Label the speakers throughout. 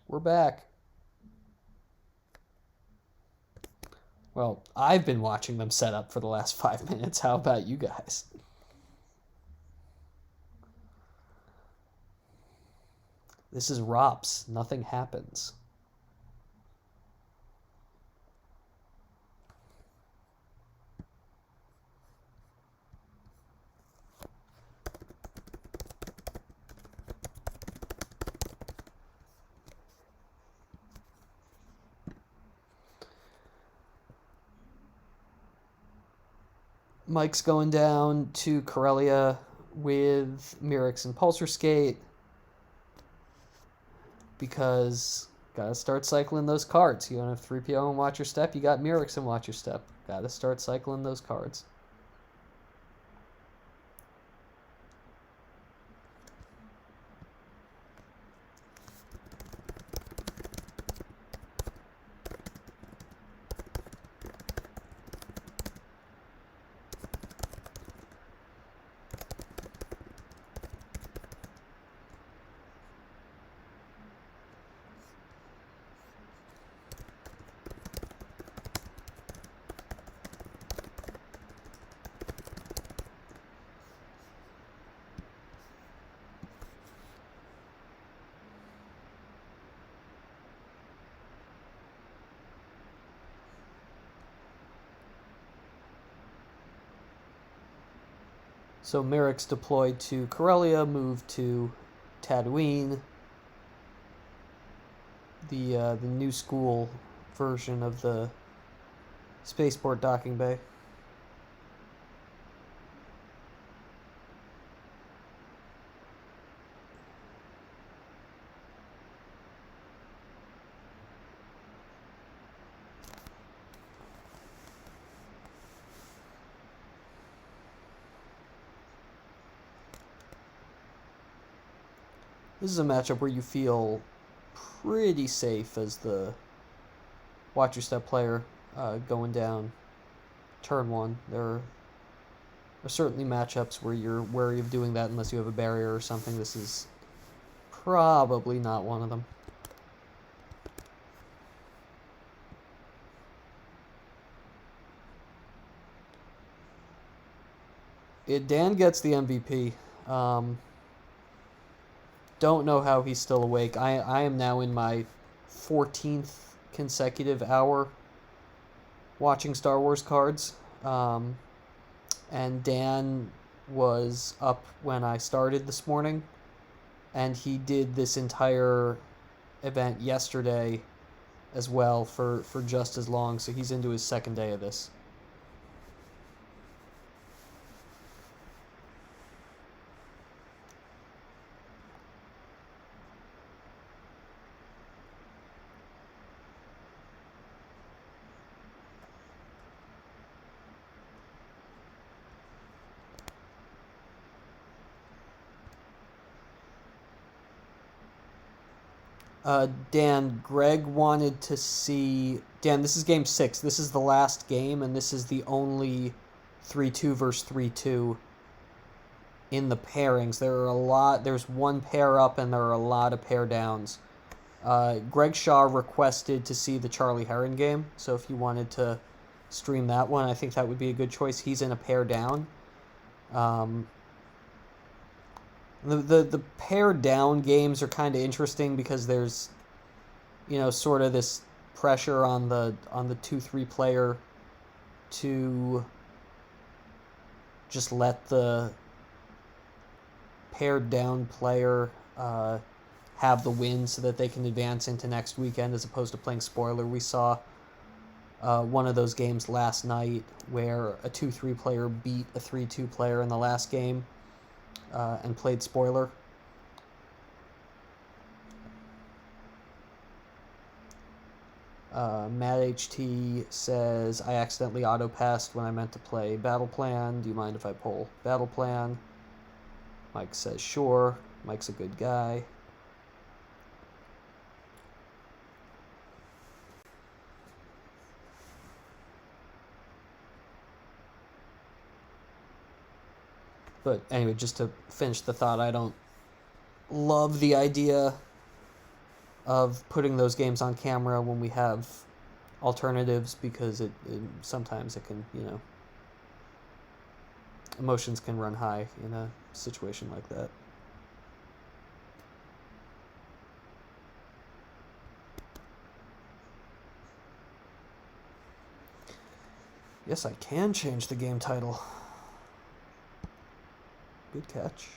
Speaker 1: We're back. Well, I've been watching them set up for the last 5 minutes. How about you guys? This is ROPS. Nothing happens. Mike's going down to Corellia with Mirix and Pulsar Skate because gotta start cycling those cards. You don't have 3PO and Watch Your Step, you got Mirix and Watch Your Step. Gotta start cycling those cards. So Merrick's deployed to Corellia, moved to Tatooine, the new school version of the spaceport docking bay. This is a matchup where you feel pretty safe as the Watch Your Step player going down turn one. There are certainly matchups where you're wary of doing that unless you have a barrier or something. This is probably not one of them. Dan gets the MVP. Don't know how he's still awake. I am now in my 14th consecutive hour watching Star Wars cards. And Dan was up when I started this morning, and he did this entire event yesterday as well for just as long, so he's into his second day of this. Dan, Greg wanted to see... Dan, this is game 6. This is the last game, and this is the only 3-2 versus 3-2 in the pairings. There's one pair up, and there are a lot of pair downs. Greg Shaw requested to see the Charlie Heron game, so if you wanted to stream that one, I think that would be a good choice. He's in a pair down. The pair down games are kind of interesting because there's, sort of this pressure on the 2-3 player to just let the paired down player have the win so that they can advance into next weekend as opposed to playing spoiler. We saw one of those games last night where a 2-3 player beat a 3-2 player in the last game and played spoiler. Matt HT says, I accidentally auto-passed when I meant to play Battle Plan. Do you mind if I pull Battle Plan? Mike says, sure. Mike's a good guy. But anyway, just to finish the thought, I don't love the idea of putting those games on camera when we have alternatives, because it sometimes it can, you know, emotions can run high in a situation like that. Yes, I can change the game title. Good catch.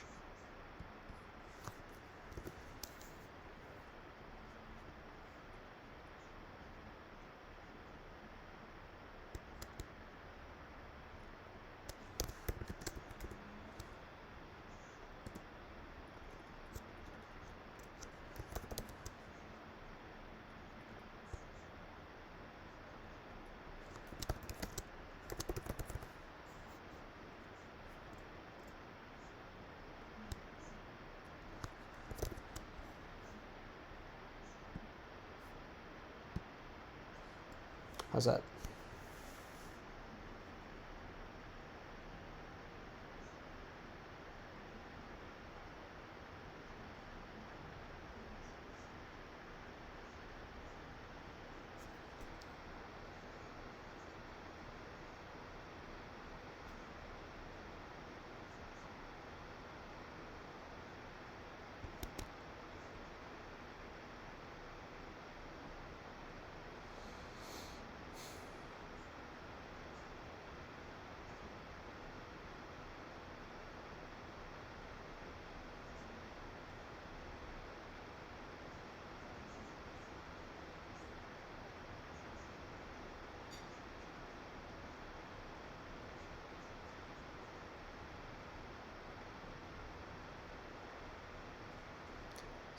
Speaker 1: How's that?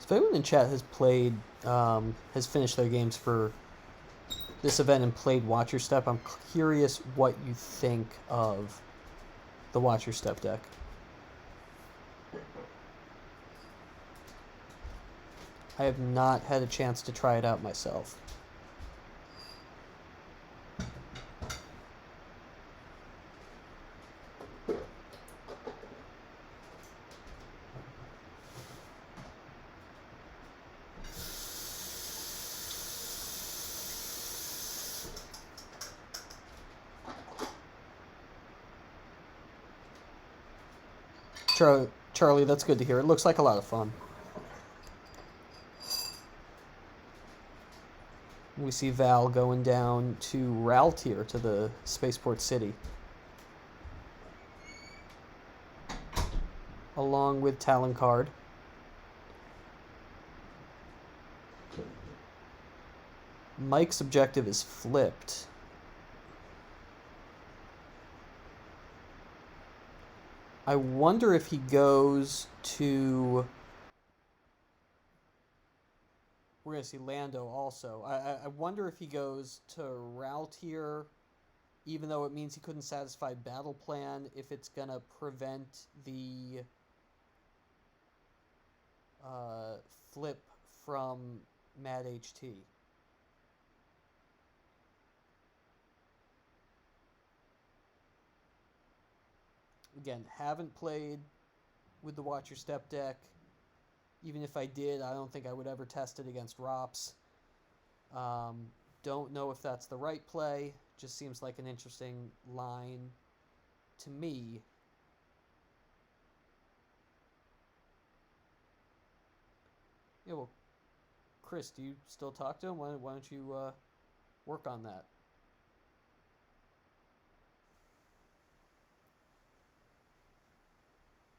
Speaker 1: If anyone in chat has played, has finished their games for this event and played Watch Your Step, I'm curious what you think of the Watch Your Step deck. I have not had a chance to try it out myself. Charlie, that's good to hear. It looks like a lot of fun. We see Val going down to Ralltiir, to the Spaceport City, along with Talon Card. Mike's objective is flipped. I wonder if he goes to... We're going to see Lando also. I wonder if he goes to Ralltiir, even though it means he couldn't satisfy Battle Plan, if it's going to prevent the flip from Mad HT. Again, haven't played with the Watch Your Step deck. Even if I did, I don't think I would ever test it against ROPS. Don't know if that's the right play. Just seems like an interesting line to me. Yeah, well, Chris, do you still talk to him? Why don't you work on that?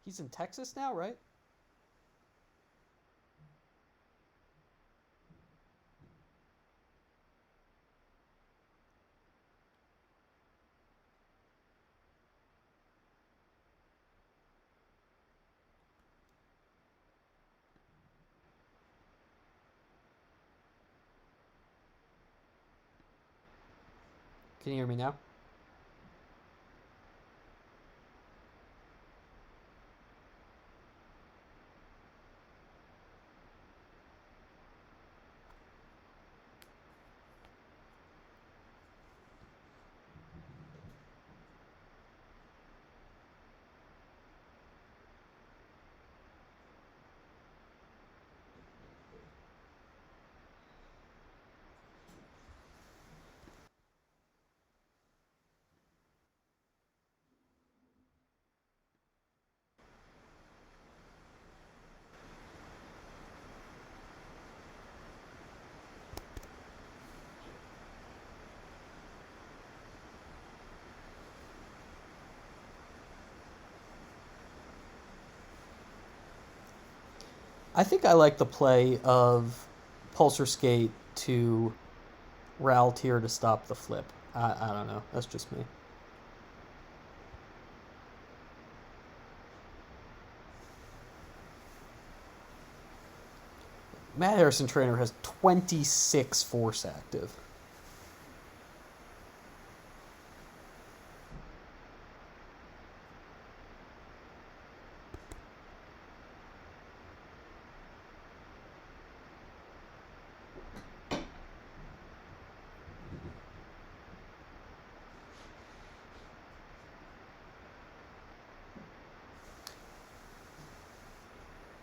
Speaker 1: He's in Texas now, right? Can you hear me now? I think I like the play of Pulsar Skate to Ralltiir to stop the flip. I don't know. That's just me. Matt Harrison-Trainor has 26 force active.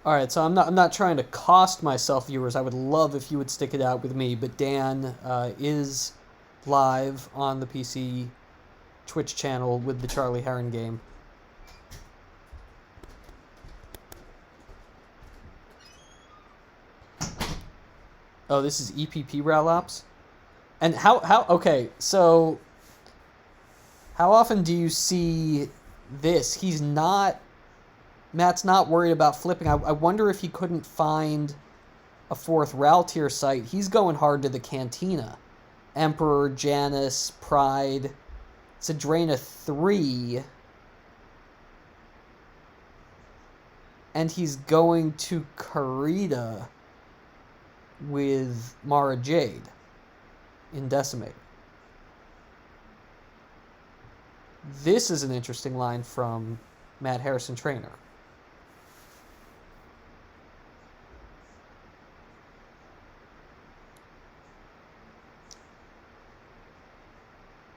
Speaker 1: All right, so I'm not trying to cost myself viewers. I would love if you would stick it out with me, but Dan is live on the PC Twitch channel with the Charlie Heron game. Oh, this is EPP Ralltiir? And how okay, so how often do you see this? Matt's not worried about flipping. I wonder if he couldn't find a fourth Ralltiir site. He's going hard to the Cantina. Emperor, Janus, Pride. It's a drain of 3. And he's going to Karita with Mara Jade in Decimator. This is an interesting line from Matt Harrison-Trainor.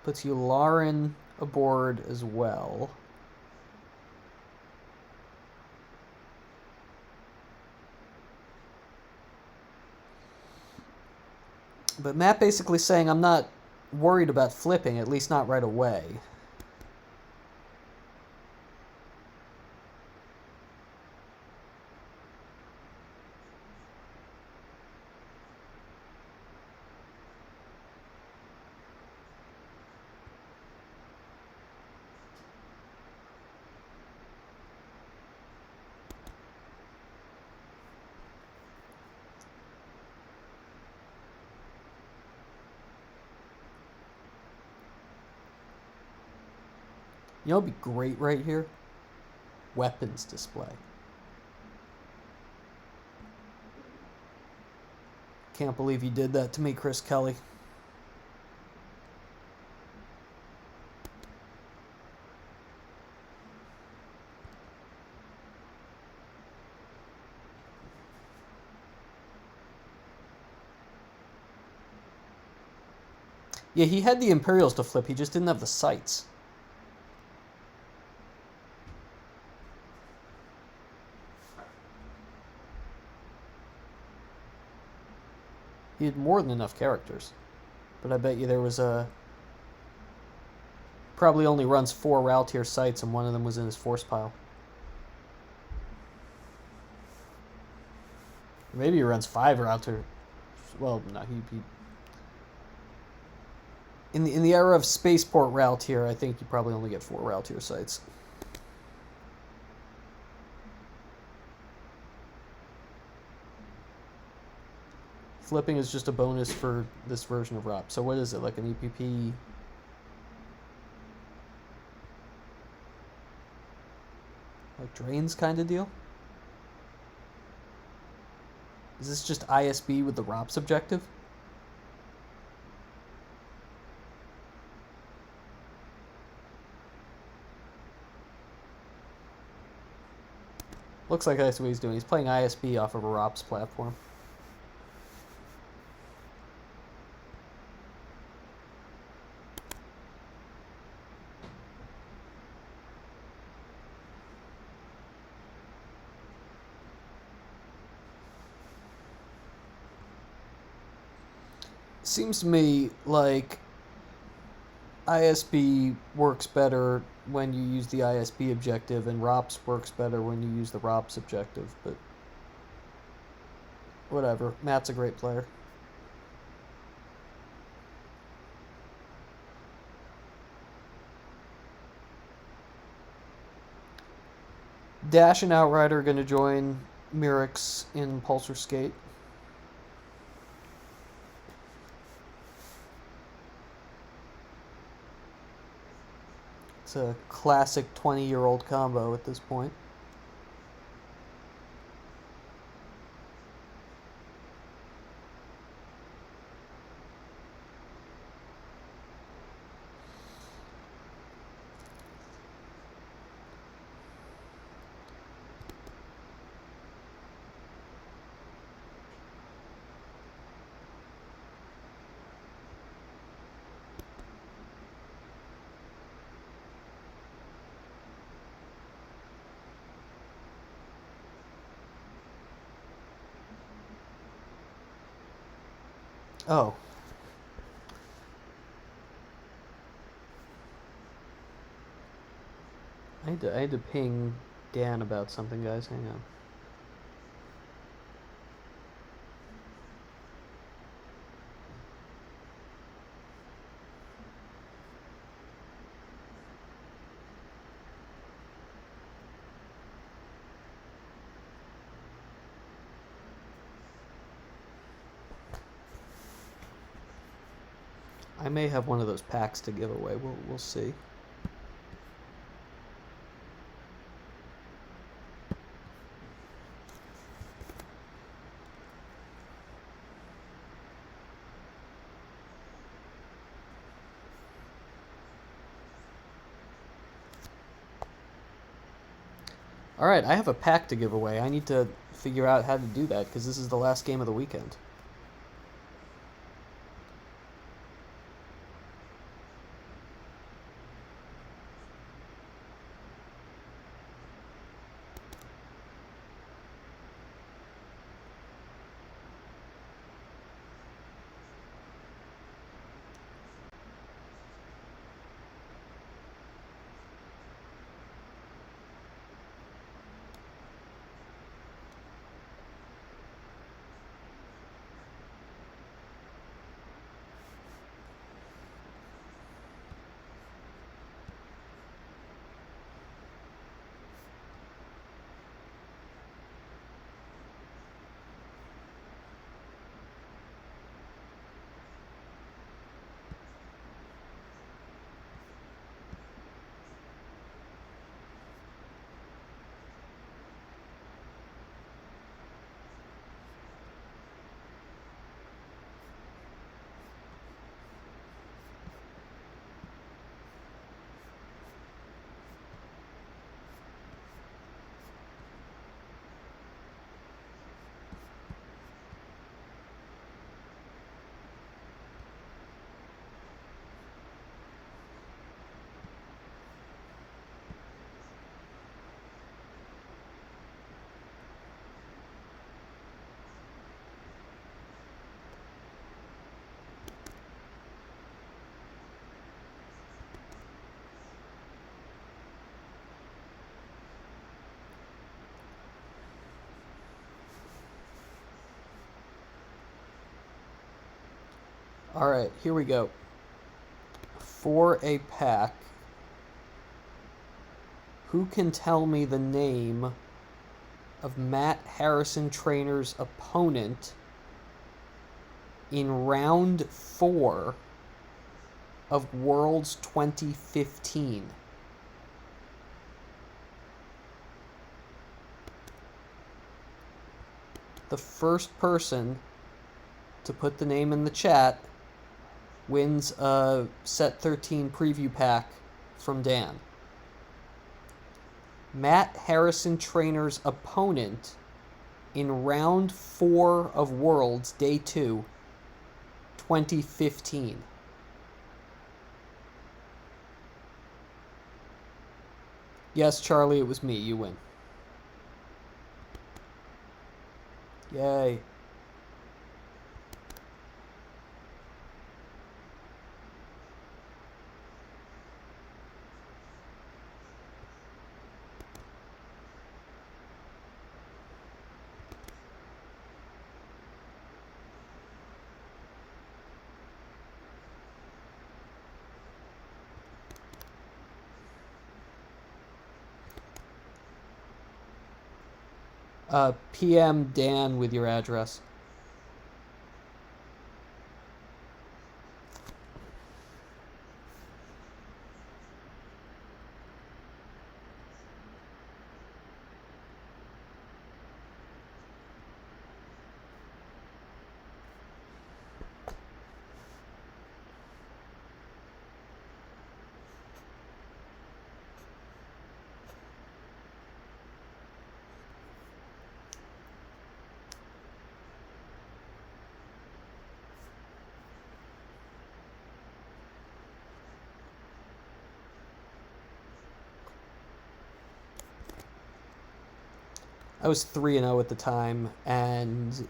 Speaker 1: Puts Yularen aboard as well. But Matt basically saying, I'm not worried about flipping, at least not right away. You know what would be great right here? Weapons display. Can't believe you did that to me, Chris Kelly. Yeah, he had the Imperials to flip, he just didn't have the sights. He had more than enough characters. But I bet you there was a... Probably only runs 4 Ralltiir sites and one of them was in his force pile. Maybe he runs 5 Ralltiir. Well, no, he in the era of Spaceport Ralltiir, I think you probably only get 4 Ralltiir sites. Flipping is just a bonus for this version of ROPS. So what is it, like an EPP? Like drains kind of deal? Is this just ISB with the ROPS objective? Looks like that's what he's doing. He's playing ISB off of a ROPS platform. Seems to me like ISB works better when you use the ISB objective, and ROPS works better when you use the ROPS objective, but whatever. Matt's a great player. Dash and Outrider are going to join Mirix in Pulsar Skate. It's a classic 20-year-old combo at this point. Oh. I had to ping Dan about something, guys. Hang on. I may have one of those packs to give away. We'll see. All right, I have a pack to give away. I need to figure out how to do that because this is the last game of the weekend. All right, here we go. For a pack, who can tell me the name of Matt Harrison-Trainor's opponent in round 4 of Worlds 2015? The first person to put the name in the chat wins a Set 13 preview pack from Dan. Matt Harrison-Trainor's opponent in round 4 of Worlds, Day 2, 2015. Yes, Charlie, it was me. You win. Yay. PM Dan with your address. I was 3-0 at the time, and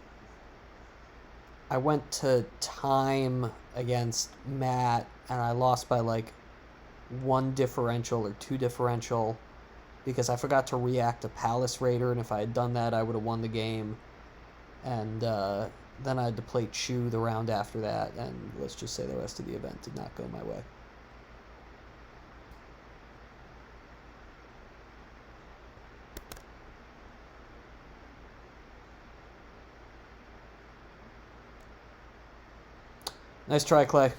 Speaker 1: I went to time against Matt, and I lost by like 1 differential or 2 differential because I forgot to react to Palace Raider, and if I had done that, I would have won the game. And then I had to play Chew the round after that, and let's just say the rest of the event did not go my way. Nice try, Clay.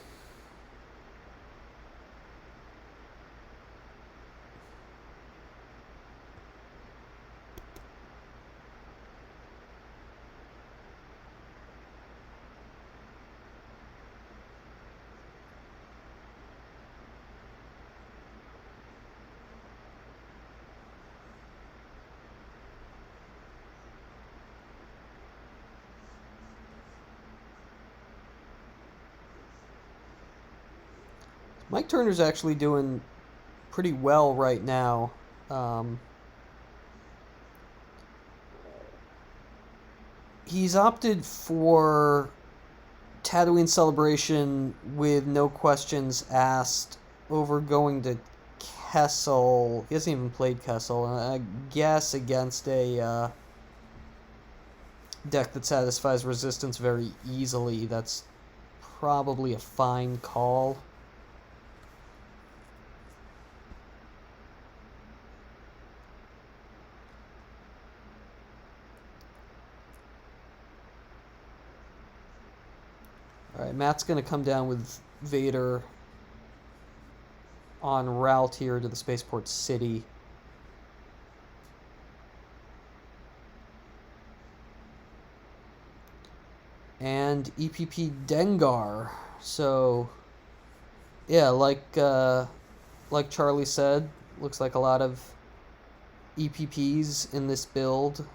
Speaker 1: Mike Turner's actually doing pretty well right now. He's opted for Tatooine Celebration with no questions asked over going to Kessel. He hasn't even played Kessel. I guess against a deck that satisfies resistance very easily. That's probably a fine call. Alright, Matt's going to come down with Vader on Ralltiir to the Spaceport City. And EPP Dengar. So, yeah, like Charlie said, looks like a lot of EPPs in this build.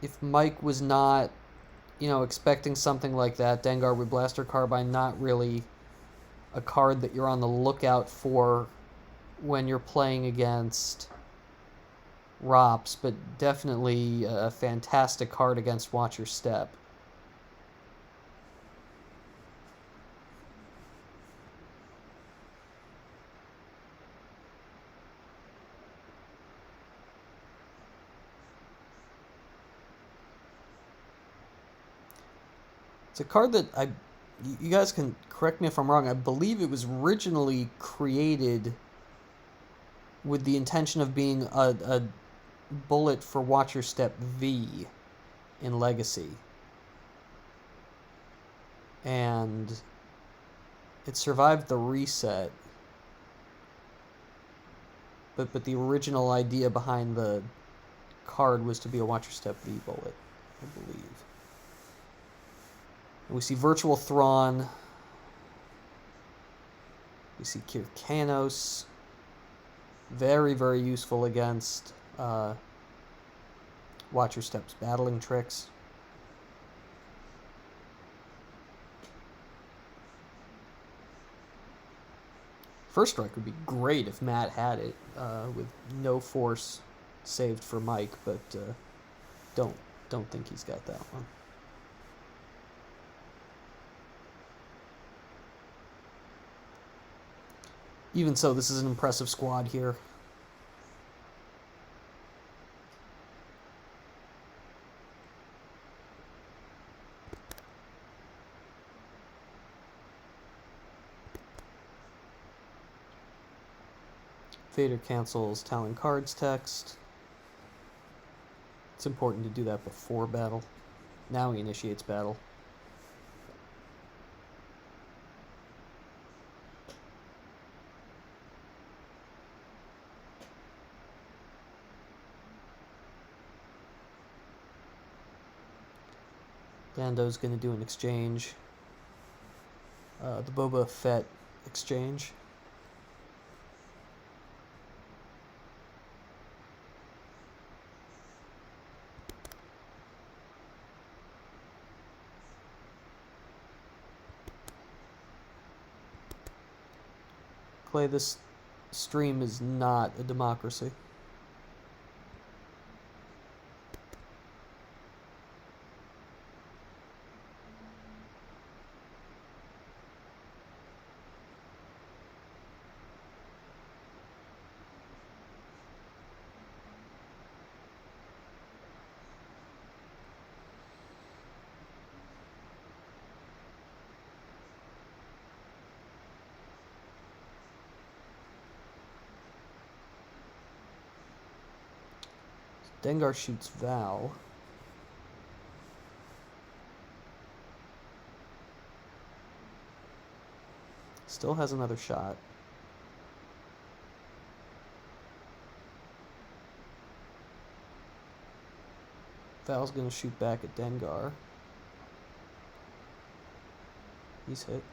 Speaker 1: If Mike was not, expecting something like that, Dengar with Blaster Carbine, not really a card that you're on the lookout for when you're playing against ROPS, but definitely a fantastic card against Watch Your Step. It's a card that you guys can correct me if I'm wrong, I believe it was originally created with the intention of being a bullet for Watch Your Step V in Legacy. And it survived the reset. But the original idea behind the card was to be a Watch Your Step V bullet, I believe. And we see Virtual Thrawn. We see Kirkanos. Very, very useful against Watch Your Step's battling tricks. First Strike would be great if Matt had it, with no force saved for Mike, but don't think he's got that one. Even so, this is an impressive squad here. Vader cancels Talon Cards text. It's important to do that before battle. Now he initiates battle. Lando's going to do an exchange. The Boba Fett exchange. Clay, this stream is not a democracy. Dengar shoots Val. Still has another shot. Val's gonna shoot back at Dengar. He's hit.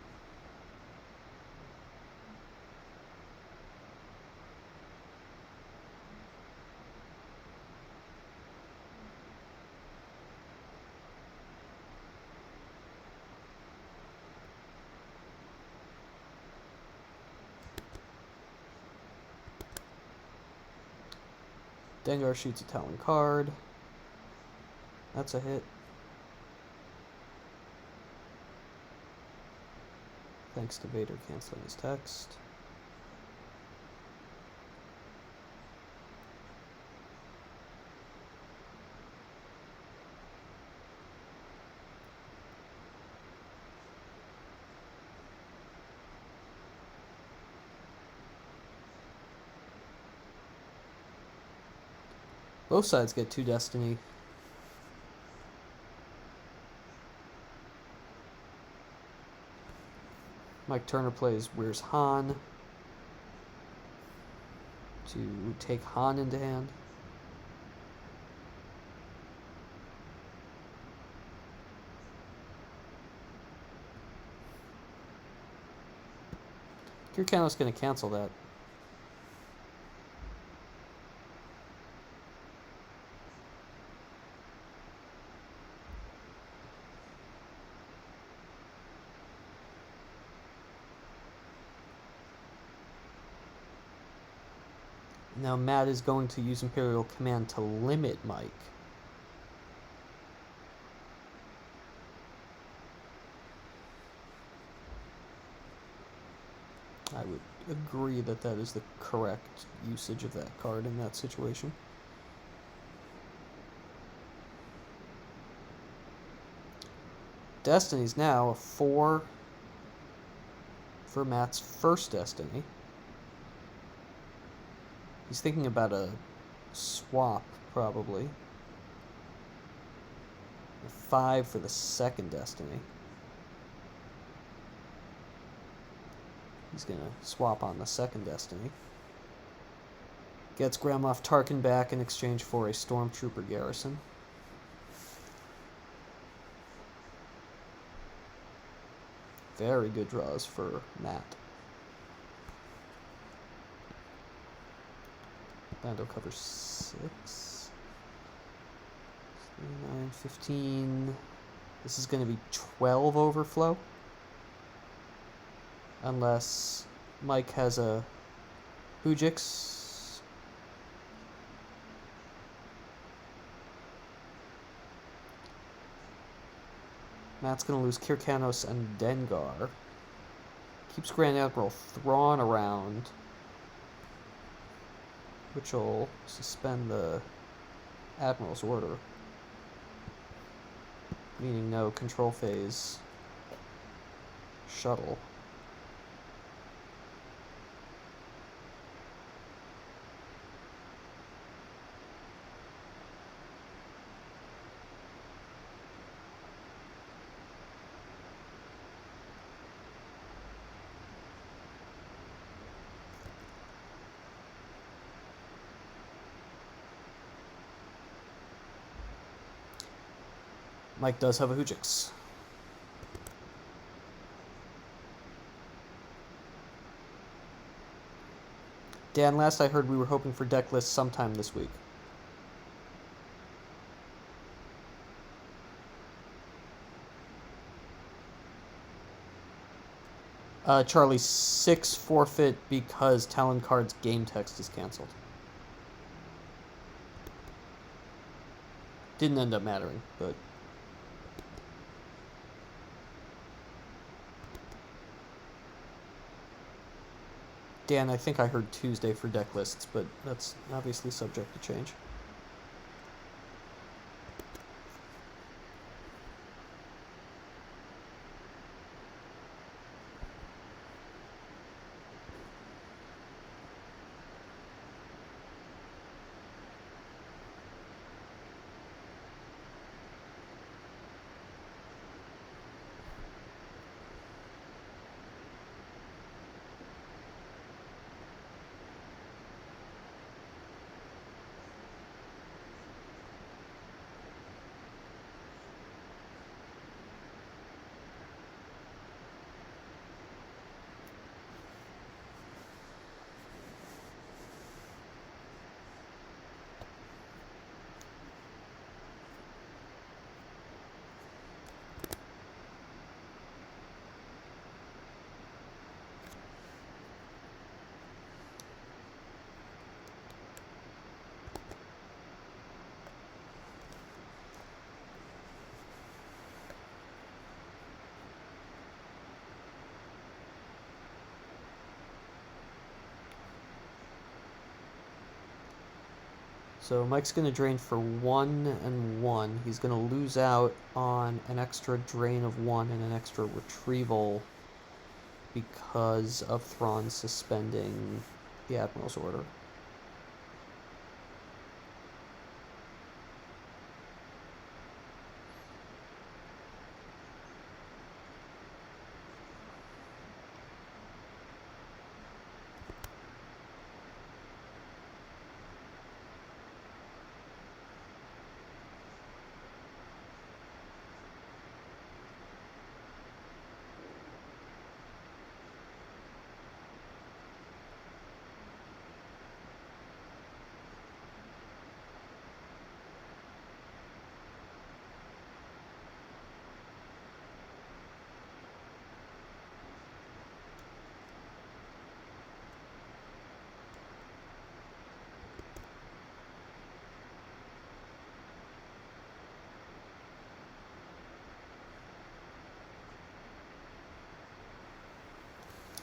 Speaker 1: Dengar shoots a Talon card. That's a hit. Thanks to Vader canceling his text. Both sides get 2 destiny. Mike Turner plays Where's Han to take Han into hand. Kirkano's going to cancel that. Now Matt is going to use Imperial Command to limit Mike. I would agree that that is the correct usage of that card in that situation. Destiny's now a 4 for Matt's first Destiny. He's thinking about a swap, probably. A 5 for the second Destiny. He's going to swap on the second Destiny. Gets Grand Moff Tarkin back in exchange for a Stormtrooper garrison. Very good draws for Matt. Lando covers 6. 9, 15. This is going to be 12 overflow. Unless Mike has a Hujix. Matt's going to lose Kirkanos and Dengar. Keeps Grand Admiral Thrawn around, which will suspend the Admiral's order, meaning no control phase shuttle. Mike does have a Hoojix. Dan, last I heard we were hoping for deck lists sometime this week. Charlie, 6 forfeit because Talon Card's game text is canceled. Didn't end up mattering, but... Dan, I think I heard Tuesday for deck lists, but that's obviously subject to change. So Mike's going to drain for 1 and 1. He's going to lose out on an extra drain of 1 and an extra retrieval because of Thrawn suspending the Admiral's order.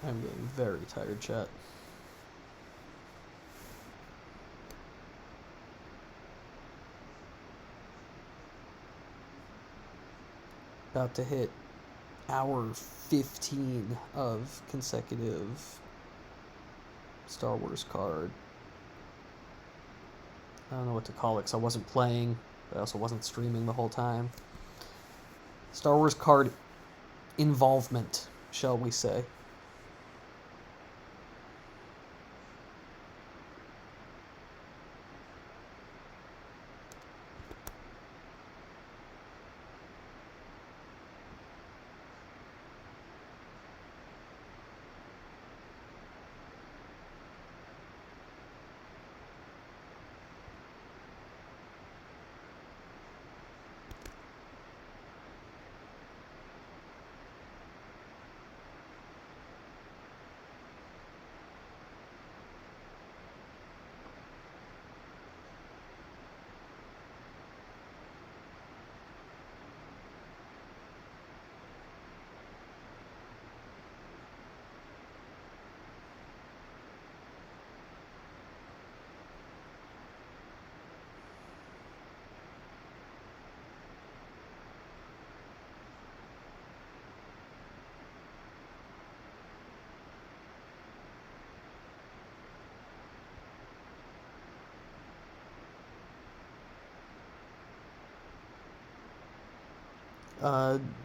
Speaker 1: I'm getting very tired, chat. About to hit hour 15 of consecutive Star Wars card. I don't know what to call it because I wasn't playing, but I also wasn't streaming the whole time. Star Wars card involvement, shall we say.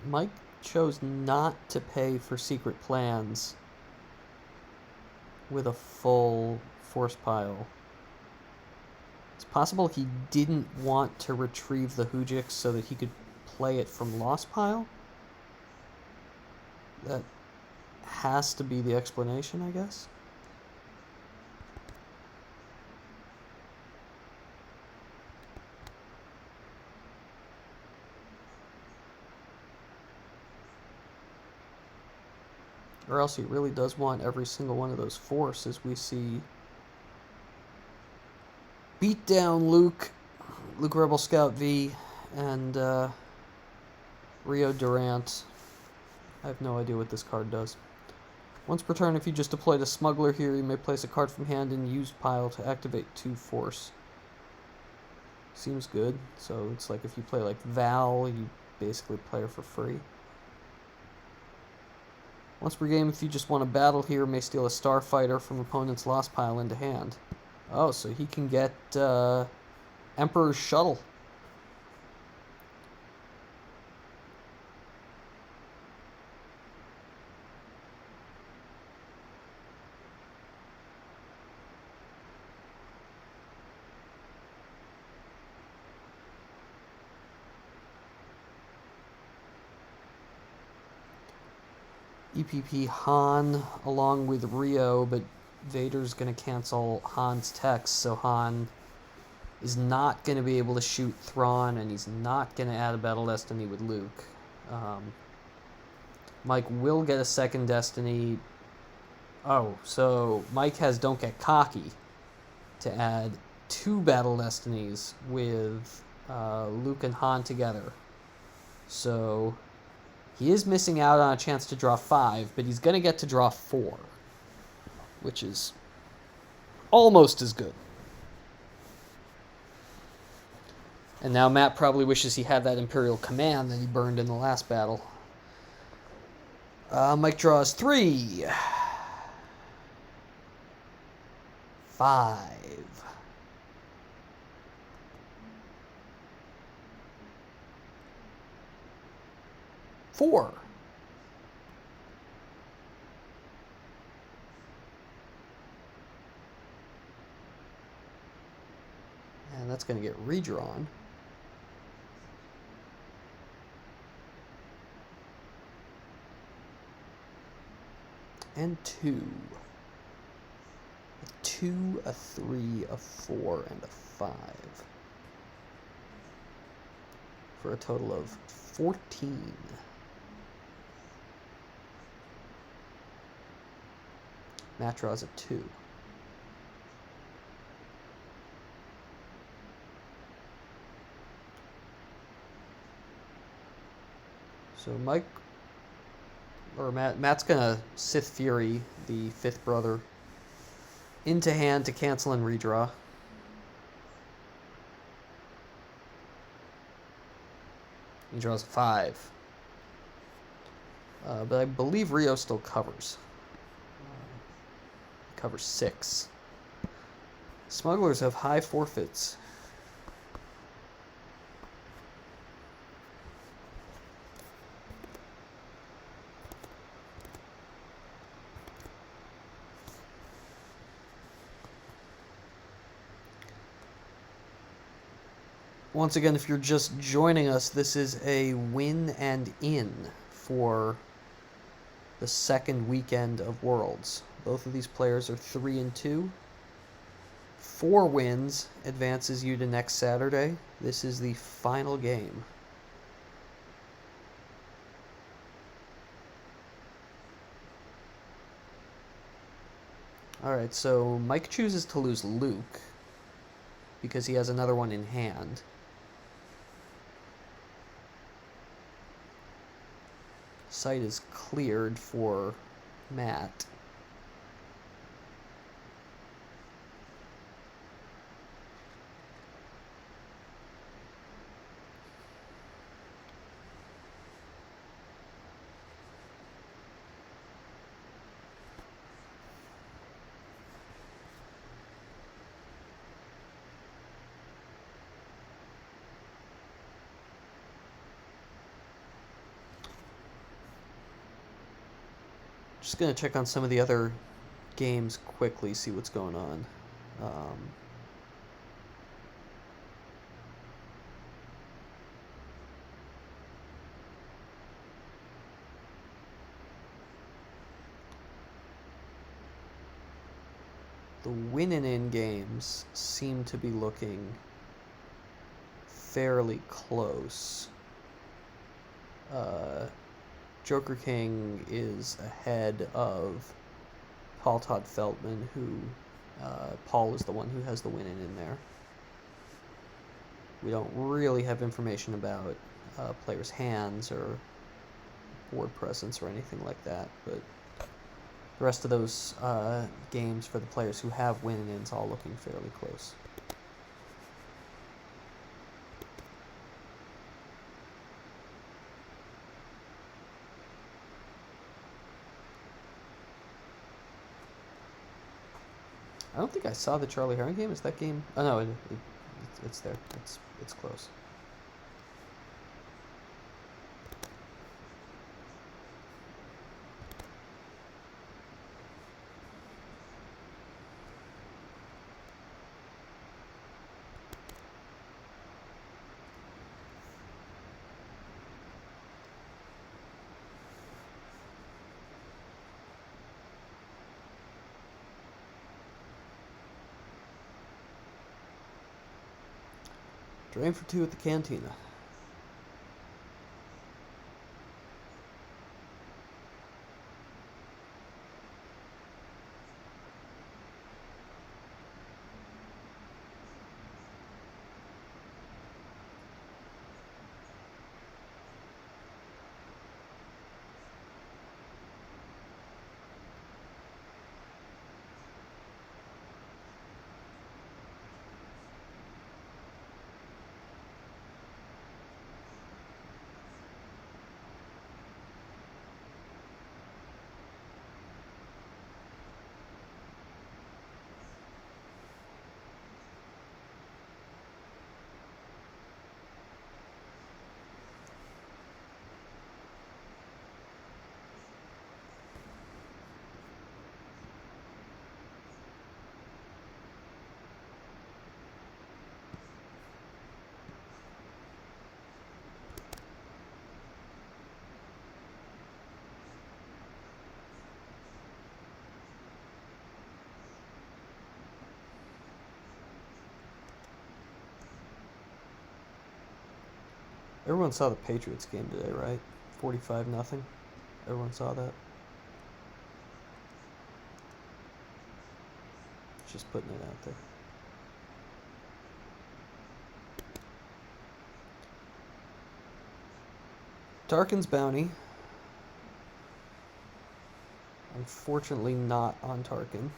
Speaker 1: Mike chose not to pay for secret plans with a full force pile. It's possible he didn't want to retrieve the Hoojix so that he could play it from lost pile. That has to be the explanation, I guess. Or else he really does want every single one of those force, as we see. Beat down Luke Rebel Scout V, and Rio Durant. I have no idea what this card does. Once per turn, if you just deployed a Smuggler here, you may place a card from hand in used pile to activate 2 force. Seems good. So it's like if you play like Val, you basically play her for free. Once per game, if you just want a battle here, may steal a Starfighter from opponent's lost pile into hand. Oh, so he can get Emperor's Shuttle. EPP Han along with Rio, but Vader's going to cancel Han's text, so Han is not going to be able to shoot Thrawn, and he's not going to add a Battle Destiny with Luke. Mike will get a second Destiny. Oh, so Mike has Don't Get Cocky to add 2 Battle Destinies with Luke and Han together. So he is missing out on a chance to draw 5, but he's going to get to draw 4, which is almost as good. And now Matt probably wishes he had that Imperial Command that he burned in the last battle. Mike draws 3. 5. 4. And that's going to get redrawn. And 2. A 2, a 3, a 4, and a 5. For a total of 14. Matt draws a 2. So Matt's gonna Sith Fury, the 5th brother, into hand to cancel and redraw. He draws a 5. But I believe Rio still covers. Covers 6. Smugglers have high forfeits. Once again, if you're just joining us, this is a win and in for the second weekend of Worlds. Both of these players are 3-2. 4 wins advances you to next Saturday. This is the final game. Alright, so Mike chooses to lose Luke because he has another one in hand. Site is cleared for Matt. Just going to check on some of the other games quickly, see what's going on. the win-in games seem to be looking fairly close. Joker King is ahead of Paul Todd Feldman, who Paul is the one who has the win-in there. We don't really have information about players' hands or board presence or anything like that, but the rest of those games for the players who have win-ins all looking fairly close. I don't think I saw the Charlie Heron game. Is that game? Oh no, it's there. It's close. Drain for 2 at the Cantina. Everyone saw the Patriots game today, right? 45-0. Everyone saw that. Just putting it out there. Tarkin's Bounty. Unfortunately not on Tarkin.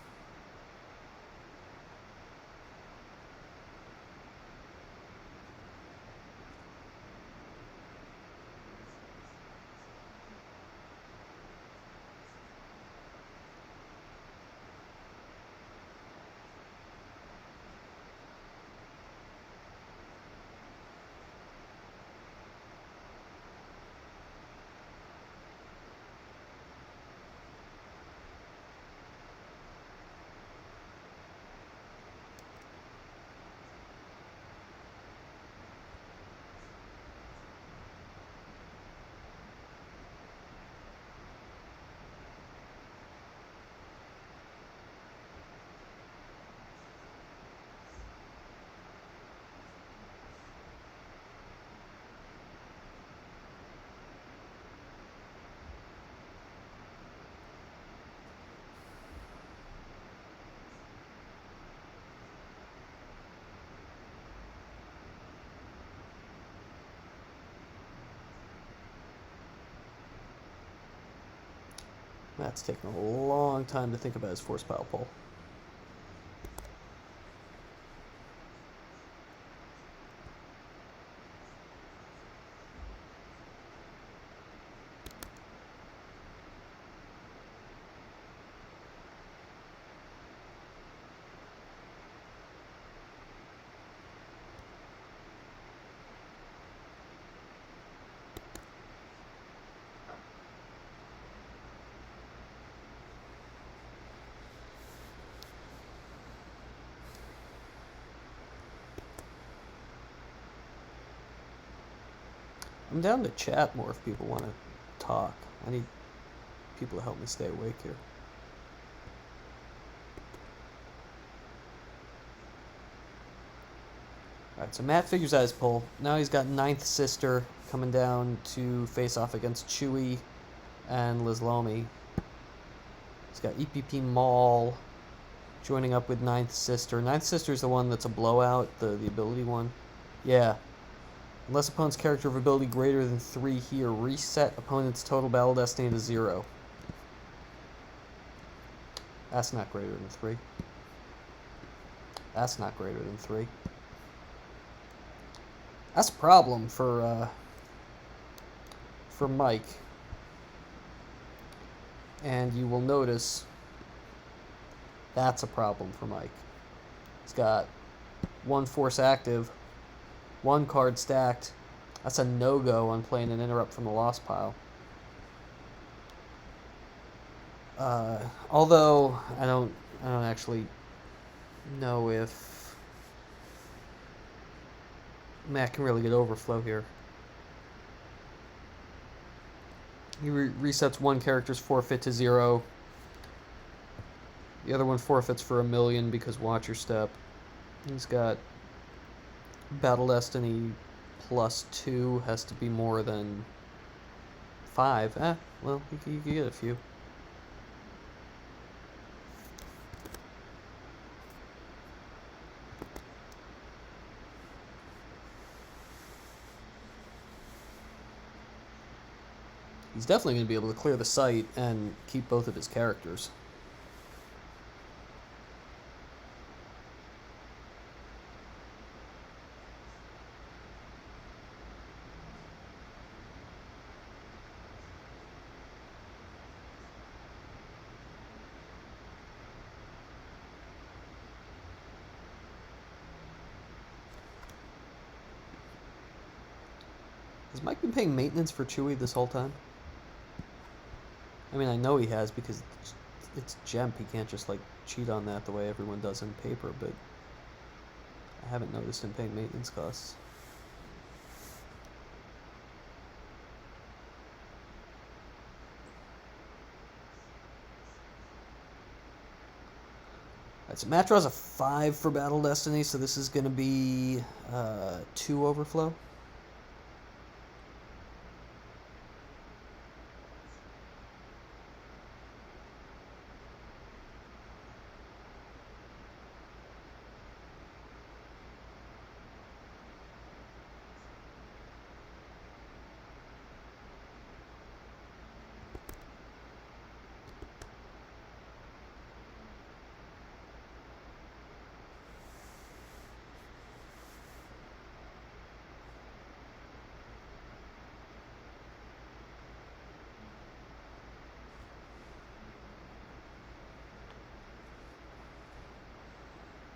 Speaker 1: Matt's taking a long time to think about his force pile pull. I'm down to chat more if people want to talk. I need people to help me stay awake here. Alright, so Matt figures out his pull. Now he's got Ninth Sister coming down to face off against Chewy and Liz Lomi. He's got EPP Maul joining up with Ninth Sister. Ninth Sister is the one that's a blowout, the ability one. Yeah. Unless opponent's character of ability greater than 3 here, reset opponent's total battle destiny to 0. That's not greater than 3. That's not greater than 3. That's a problem for Mike. And you will notice that's a problem for Mike. He's got 1 force active, 1 card stacked. That's a no-go on playing an interrupt from the lost pile. Although I don't actually know if Matt can really get overflow here. He resets one character's forfeit to 0. The other one forfeits for 1,000,000 because Watch Your Step. He's got Battle Destiny +2 has to be more than 5. Well, you can get a few. He's definitely going to be able to clear the site and keep both of his characters. Has Mike been paying maintenance for Chewy this whole time? I mean, I know he has because it's Gemp. He can't just, like, cheat on that the way everyone does in paper, but I haven't noticed him paying maintenance costs. Alright, so Matt draws a 5 for Battle Destiny, so this is going to be 2 overflow.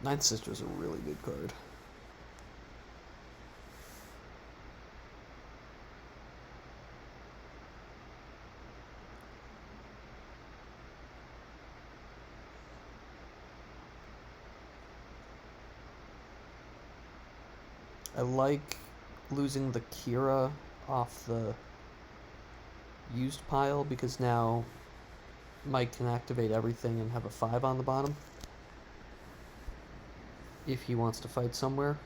Speaker 1: Ninth Sister is a really good card. I like losing the Kira off the used pile because now Mike can activate everything and have a 5 on the bottom if he wants to fight somewhere.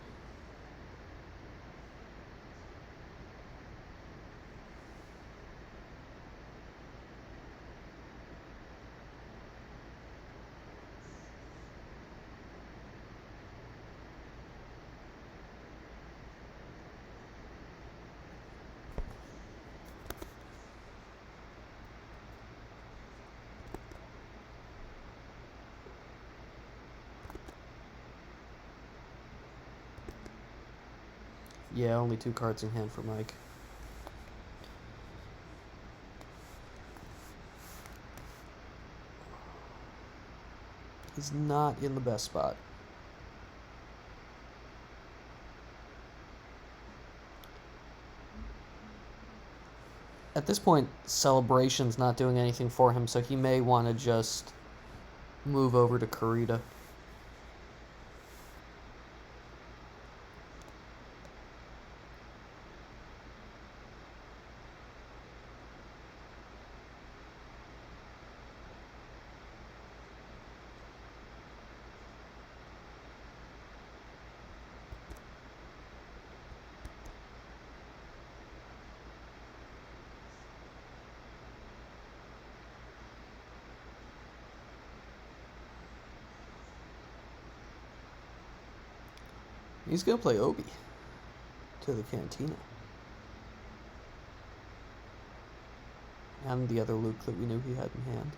Speaker 1: Yeah, only 2 cards in hand for Mike. He's not in the best spot. At this point, Celebration's not doing anything for him, so he may want to just move over to Kurita. He's going to play Obi to the Cantina. And the other Luke that we knew he had in hand.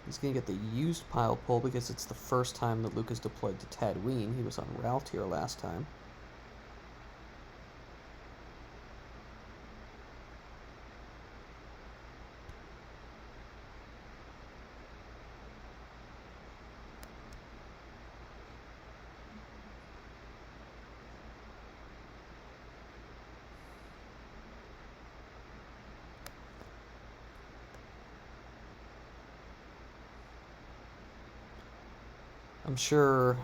Speaker 1: He's going to get the used pile pull because it's the first time that Luke is deployed to Tatooine. He was on Ralltiir last time. I'm sure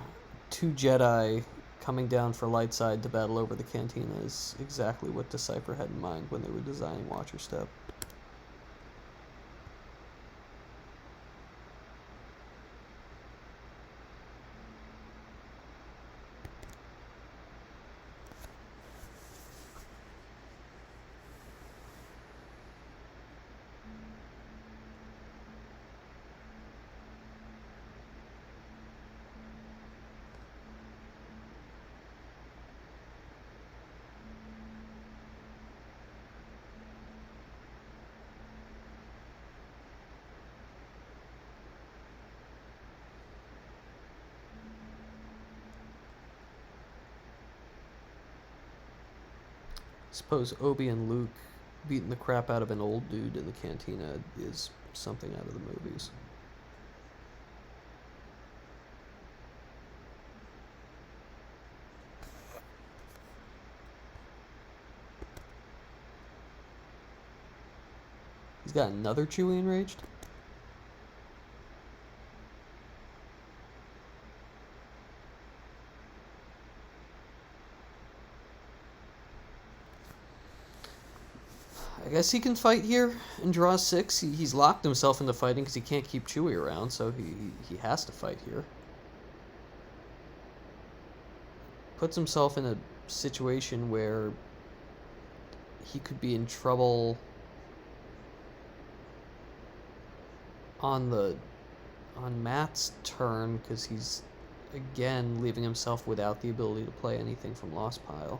Speaker 1: 2 Jedi coming down for light side to battle over the Cantina is exactly what Decipher had in mind when they were designing Watcher Step. Suppose Obi and Luke beating the crap out of an old dude in the Cantina is something out of the movies. He's got another Chewie enraged? I guess he can fight here and draw 6. He's locked himself into fighting because he can't keep Chewie around, so he has to fight here. Puts himself in a situation where he could be in trouble on Matt's turn because he's again leaving himself without the ability to play anything from Lost Pile.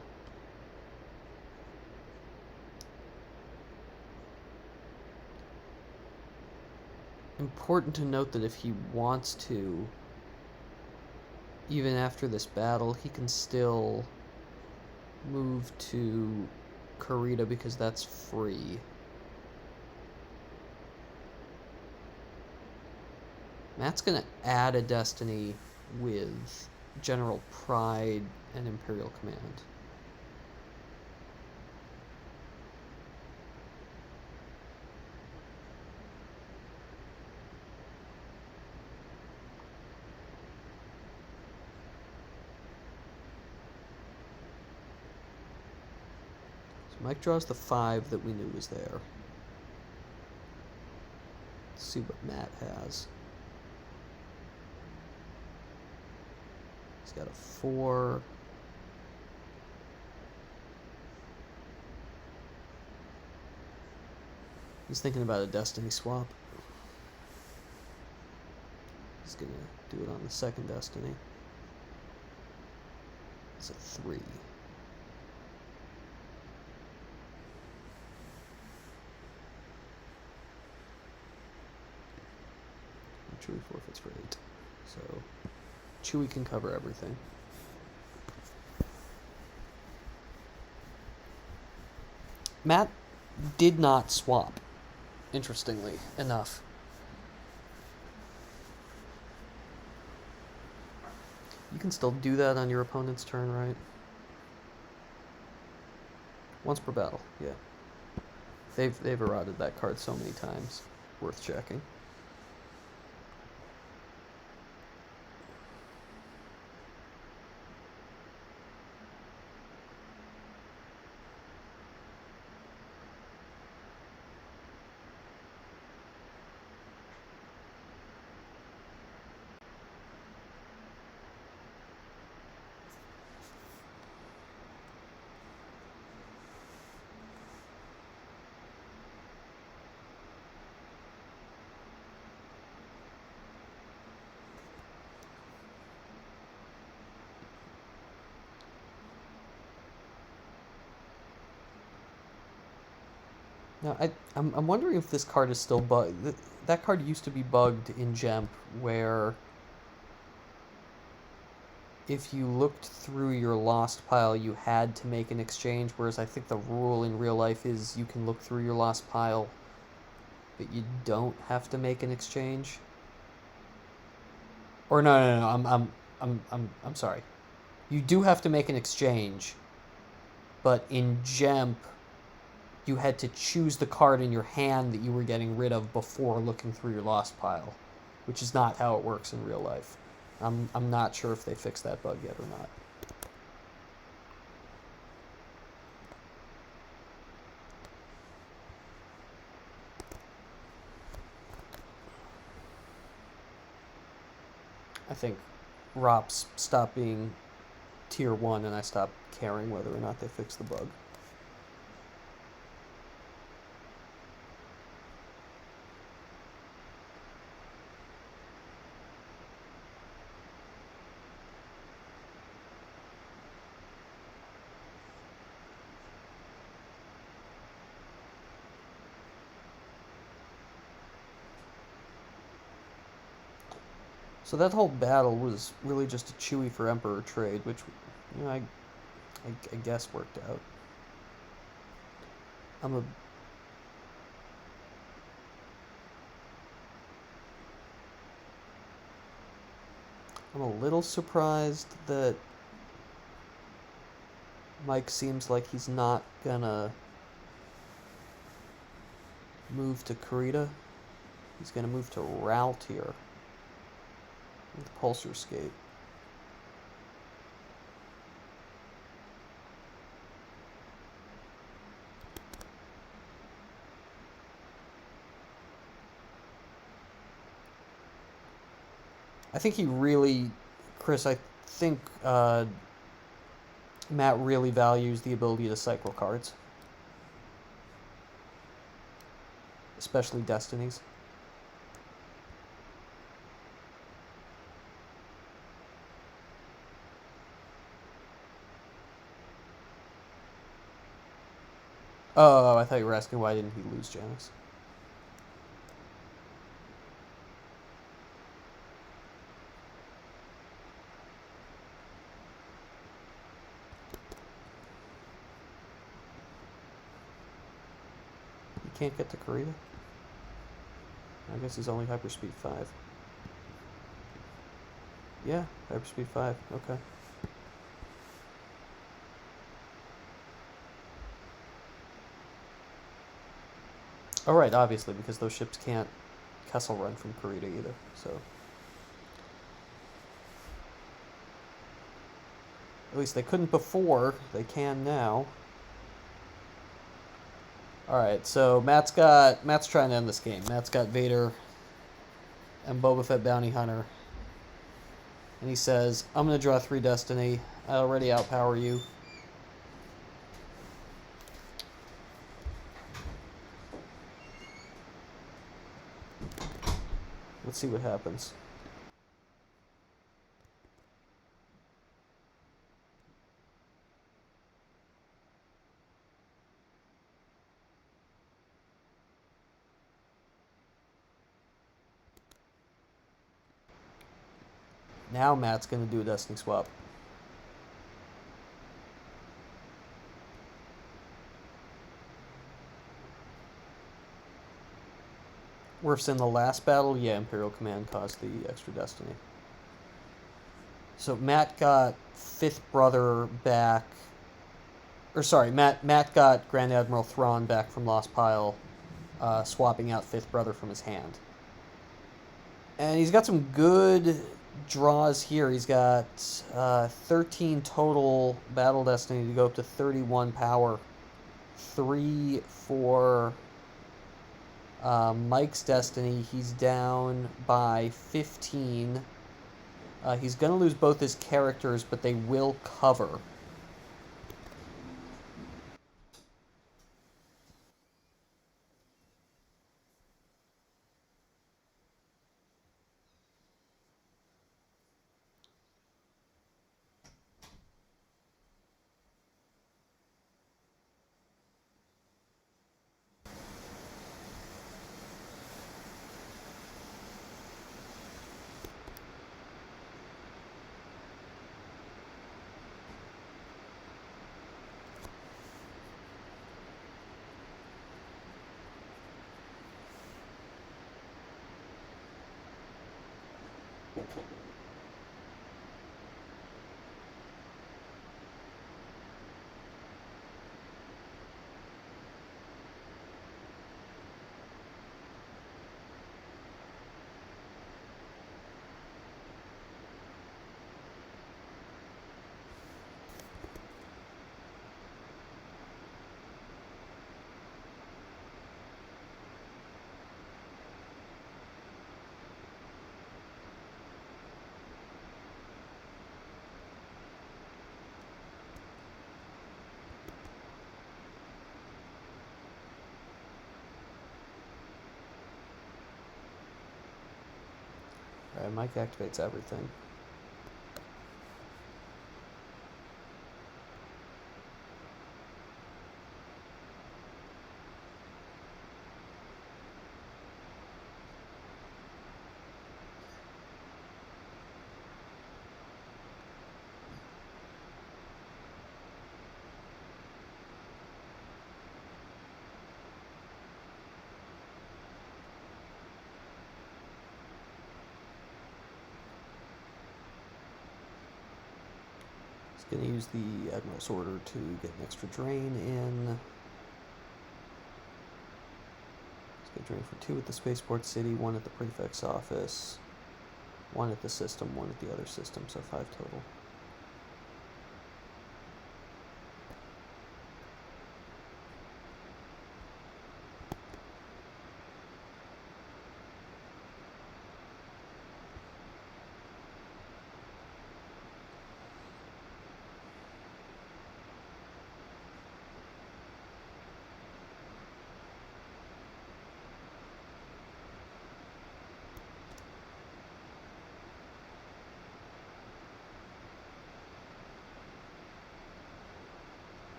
Speaker 1: Important to note that if he wants to, even after this battle, he can still move to Karita because that's free. Matt's going to add a destiny with General Pride and Imperial Command. Mike draws the 5 that we knew was there. Let's see what Matt has. He's got a 4. He's thinking about a destiny swap. He's gonna do it on the second destiny. It's a 3. Chewie forfeits for 8. So Chewie can cover everything. Matt did not swap, interestingly enough. You can still do that on your opponent's turn, right? Once per battle, yeah. They've eroded that card so many times. Worth checking. Now, I'm wondering if this card is still bugged. That card used to be bugged in Gemp, where if you looked through your lost pile, you had to make an exchange, whereas I think the rule in real life is you can look through your lost pile, but you don't have to make an exchange. Or no, I'm sorry. You do have to make an exchange, but in Gemp, you had to choose the card in your hand that you were getting rid of before looking through your lost pile, which is not how it works in real life. I'm not sure if they fixed that bug yet or not. I think ROPS stopped being tier 1 and I stopped caring whether or not they fixed the bug. So that whole battle was really just a Chewy for Emperor trade, which, you know, I guess worked out. I'm a little surprised that Mike seems like he's not gonna move to Kurita. He's gonna move to Ralltiir with Pulsar Skate. I think he really, Chris, I think Matt really values the ability to cycle cards. Especially Destinies. Oh, I thought you were asking why didn't he lose Janus. He can't get to Kurita? I guess he's only Hyperspeed 5. Yeah, Hyperspeed 5, okay. Oh, right, obviously, because those ships can't Kessel run from Kurita either, so. At least they couldn't before, they can now. Alright, so Matt's trying to end this game. Matt's got Vader and Boba Fett Bounty Hunter. And he says, I'm going to draw 3 Destiny. I already outpower you. Let's see what happens. Now Matt's going to do a Destiny swap. Worf's in the last battle? Yeah, Imperial Command caused the extra Destiny. So Matt got 5th Brother back. Or sorry, Matt got Grand Admiral Thrawn back from Lost Pile, swapping out 5th Brother from his hand. And he's got some good draws here. He's got 13 total Battle Destiny to go up to 31 power. 3 for Mike's Destiny. He's down by 15. He's going to lose both his characters, but they will cover. Alright, Mike activates everything. Going to use the Admiral's Order to get an extra drain in. Let's get drain for 2 at the Spaceport City, 1 at the Prefect's office, 1 at the system, 1 at the other system, so 5 total.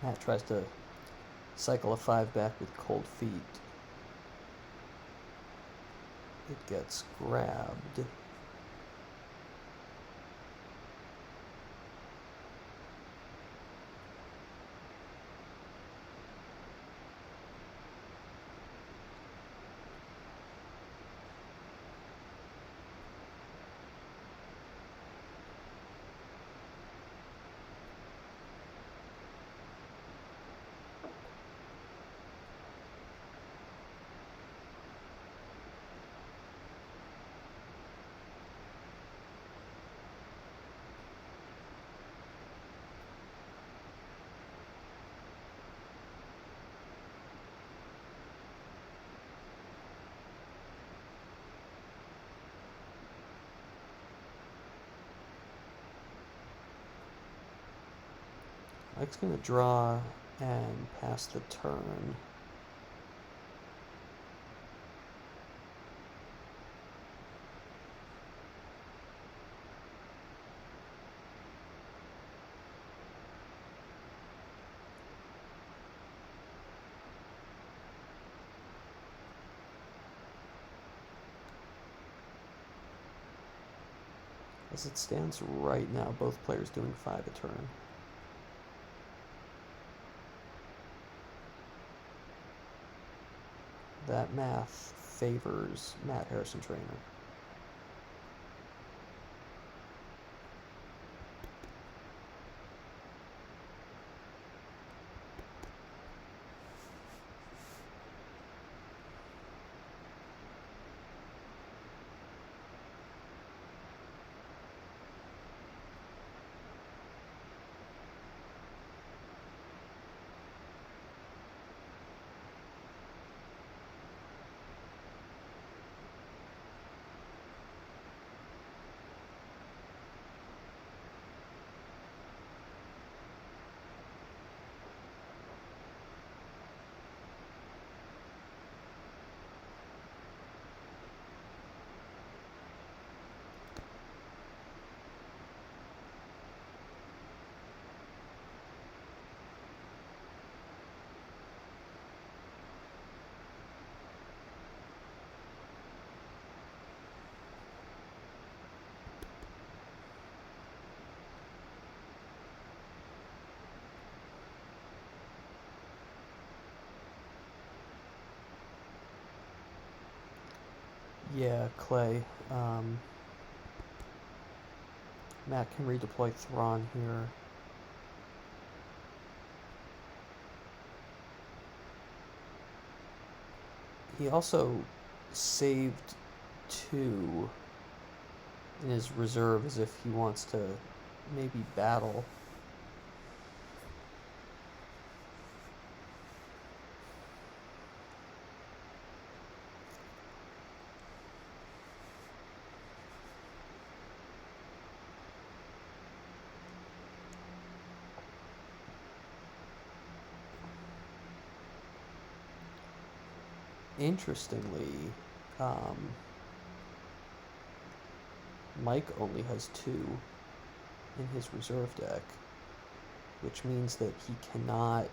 Speaker 1: Matt tries to cycle a 5 back with cold feet. It gets grabbed. Mike's going to draw and pass the turn. As it stands right now, both players doing 5 a turn. That math favors Matt Harrison-Trainor. Yeah, Clay. Matt can redeploy Thrawn here. He also saved 2 in his reserve as if he wants to maybe battle. Interestingly, Mike only has 2 in his reserve deck, which means that he cannot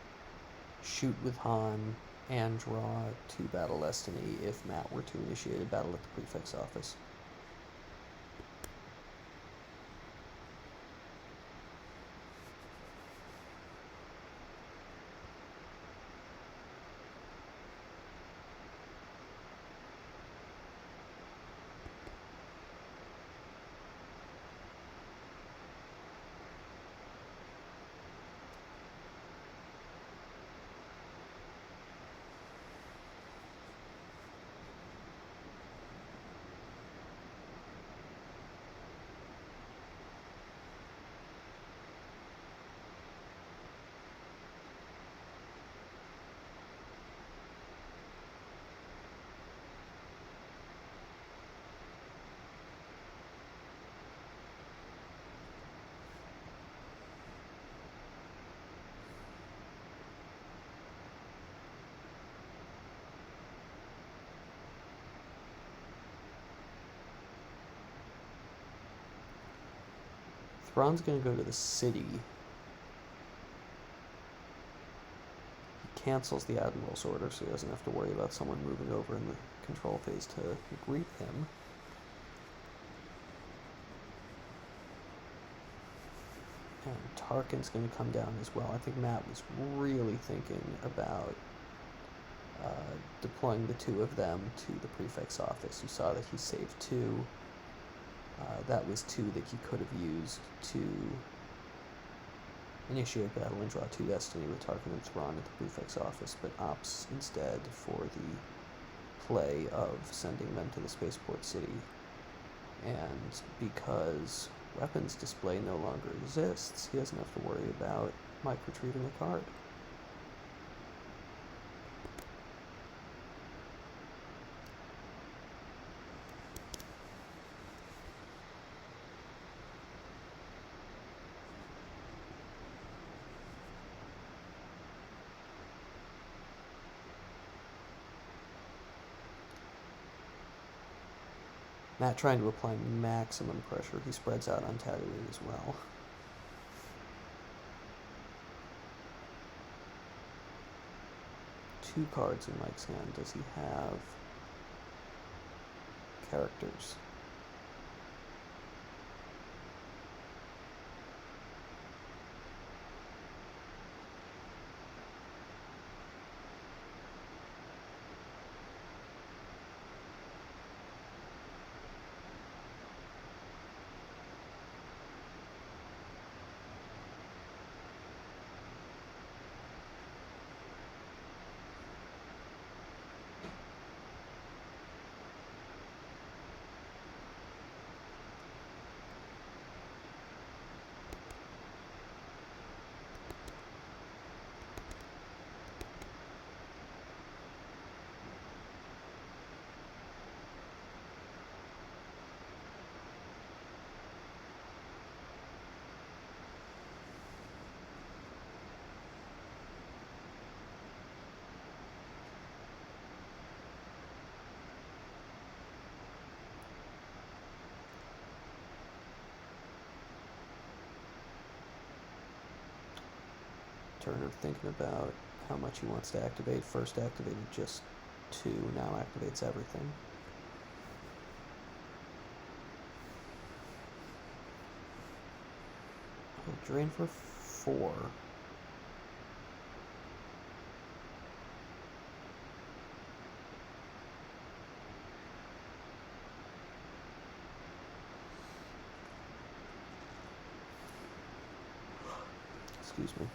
Speaker 1: shoot with Han and draw 2 Battle Destiny if Matt were to initiate a battle at the prefix office. Thrawn's going to go to the city. He cancels the Admiral's order, so he doesn't have to worry about someone moving over in the control phase to greet him. And Tarkin's going to come down as well. I think Matt was really thinking about deploying the 2 of them to the prefix office. You saw that he saved 2. That was 2 that he could have used to initiate battle and draw 2 Destiny with Tarkin and Thrawn at the prefix office, but opts instead for the play of sending them to the spaceport city. And because weapons display no longer exists, he doesn't have to worry about Mike retrieving a card. Matt trying to apply maximum pressure. He spreads out on Tatooine as well. Two cards in Mike's hand. Does he have characters? Turner thinking about how much he wants to activate. First activated just 2, now activates everything. He'll drain for 4. excuse me.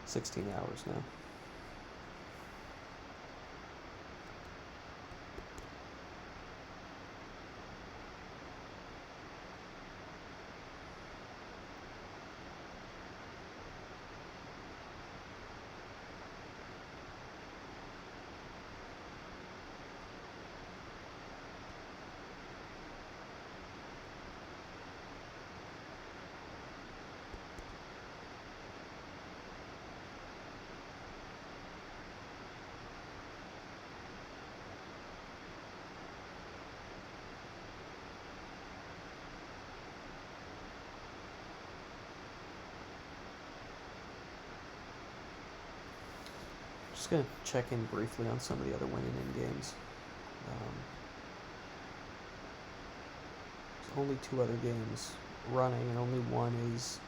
Speaker 1: 16 hours now. Just going to check in briefly on some of the other winning in games. There's only 2 other games running, and only one is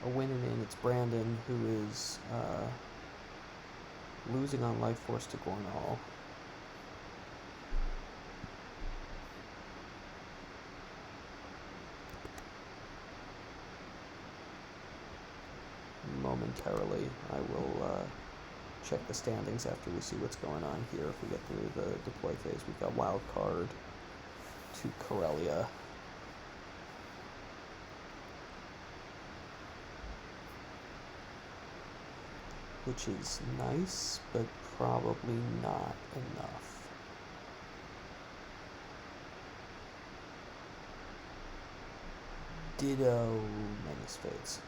Speaker 1: a winning in. It's Brandon, who is losing on Life Force to Gornall. Momentarily, I will check the standings after we see what's going on here. If we get through the deploy phase, we've got wild card to Corellia. Which is nice, but probably not enough. Ditto Menace Fates.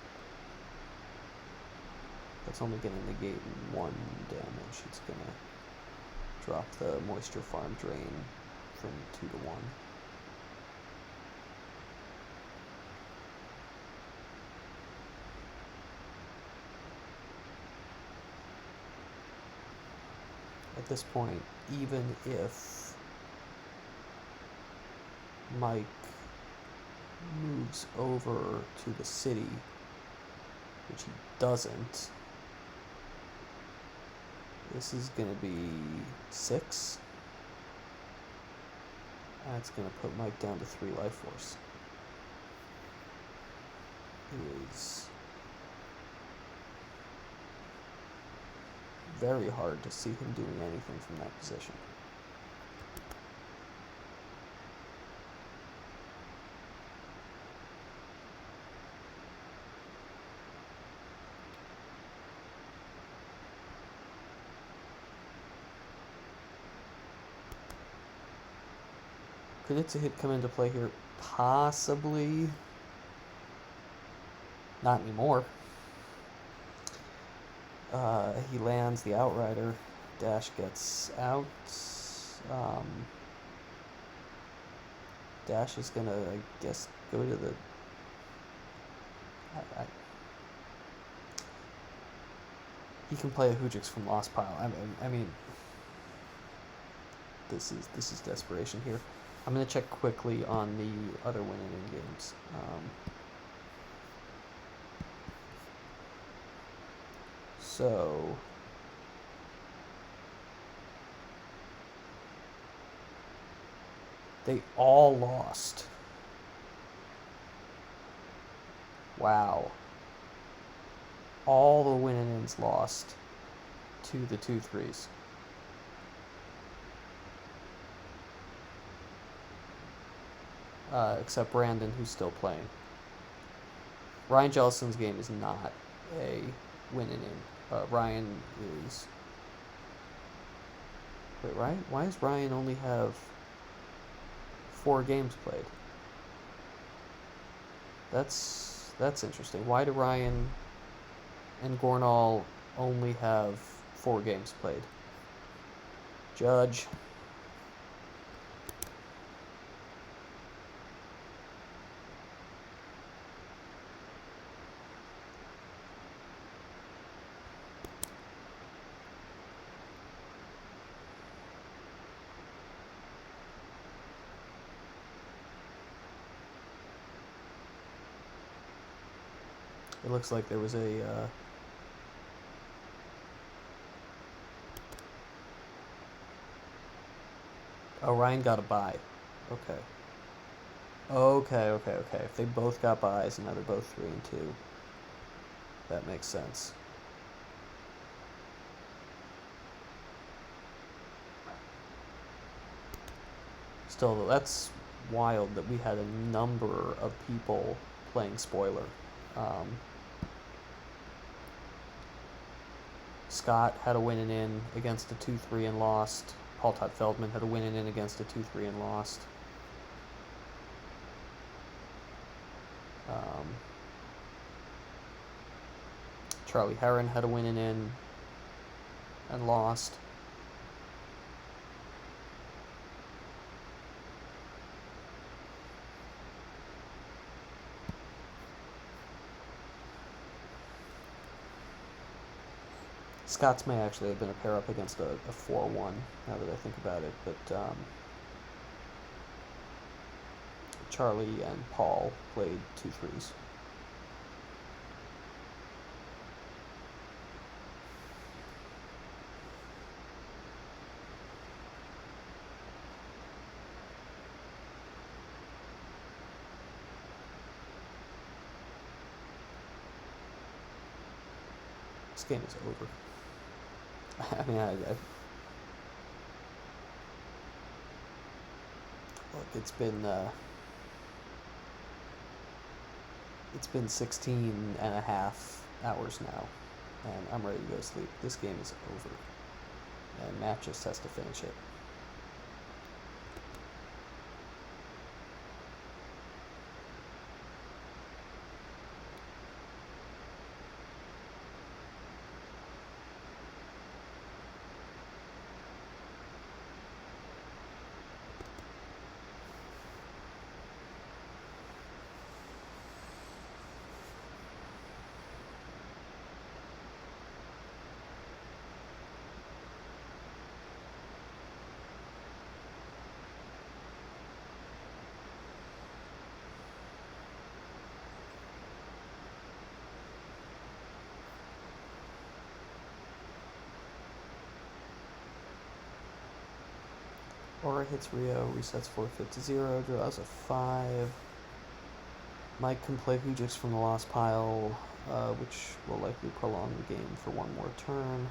Speaker 1: That's only going to negate 1 damage. It's going to drop the Moisture Farm Drain from 2 to 1. At this point, even if Mike moves over to the city, which he doesn't, this is going to be 6. That's going to put Mike down to 3 life force. It is very hard to see him doing anything from that position. Could It's a Hit come into play here? Possibly. Not anymore. He lands the Outrider. Dash gets out. Dash is gonna, I guess, go to the... He can play a Hoojix from Lost Pile. I mean, this is desperation here. I'm gonna check quickly on the other winning in games. So they all lost. Wow. All the win-ins lost to the 2-3s. Except Brandon, who's still playing. Ryan Jellison's game is not a win-in. Ryan is... Wait, Ryan? Why does Ryan only have 4 games played? That's interesting. Why do Ryan and Gornall only have 4 games played? Judge. It looks like there was a oh, Ryan got a bye. Okay. Okay. If they both got buys and now they're both 3-2, that makes sense. Still, that's wild that we had a number of people playing spoiler. Scott had a win and in against a 2-3 and lost. Paul Todd Feldman had a win and in against a 2-3 and lost. Charlie Heron had a win and in and lost. Scott's may actually have been a pair up against a 4-1, now that I think about it, but Charlie and Paul played 2-3s. This game is over. I mean, look, it's been 16 and a half hours now, and I'm ready to go to sleep. This game is over, and Matt just has to finish it. Aura hits Rio, resets forfeit to 0, draws a 5. Mike can play Hoojix from the lost pile, which will likely prolong the game for one more turn.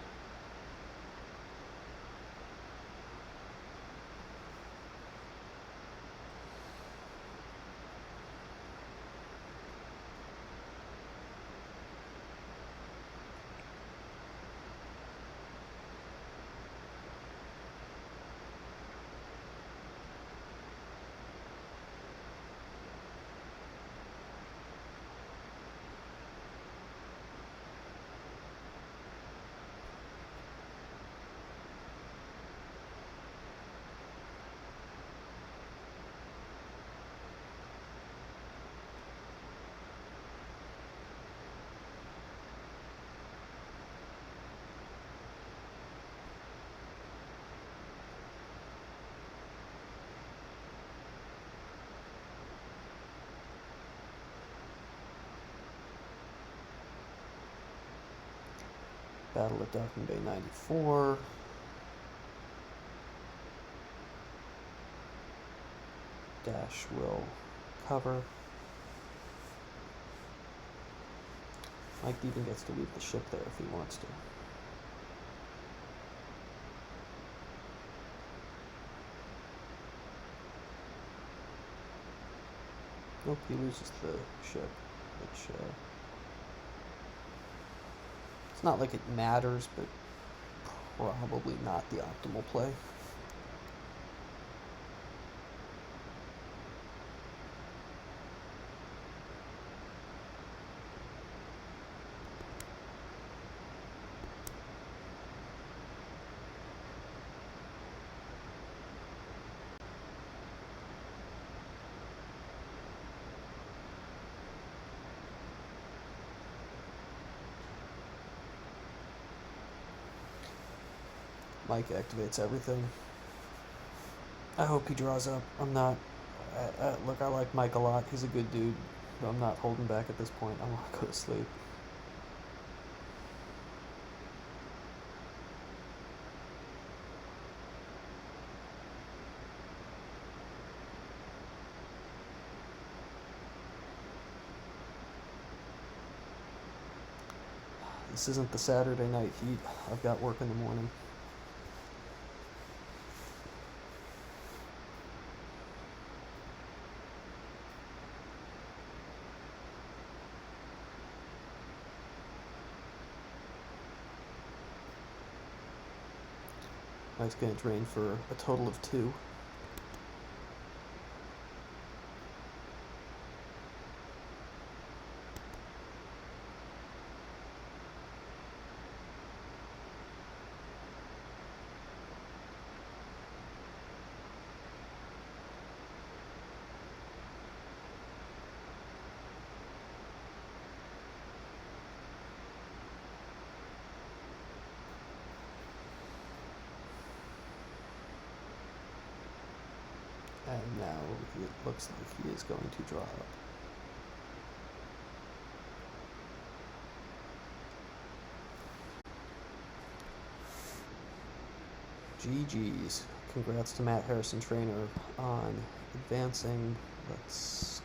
Speaker 1: Battle at Docking Bay 94. Dash will cover. Mike even gets to leave the ship there if he wants to. Nope, he loses the ship, which it's not like it matters, but probably not the optimal play. Mike activates everything. I hope he draws up. I'm not... look, I like Mike a lot. He's a good dude. But I'm not holding back at this point. I want to go to sleep. This isn't the Saturday night heat. I've got work in the morning. Knight's going to drain for a total of 2. And now it looks like he is going to draw up. GG's. Congrats to Matt Harrison-Trainor on advancing. Let's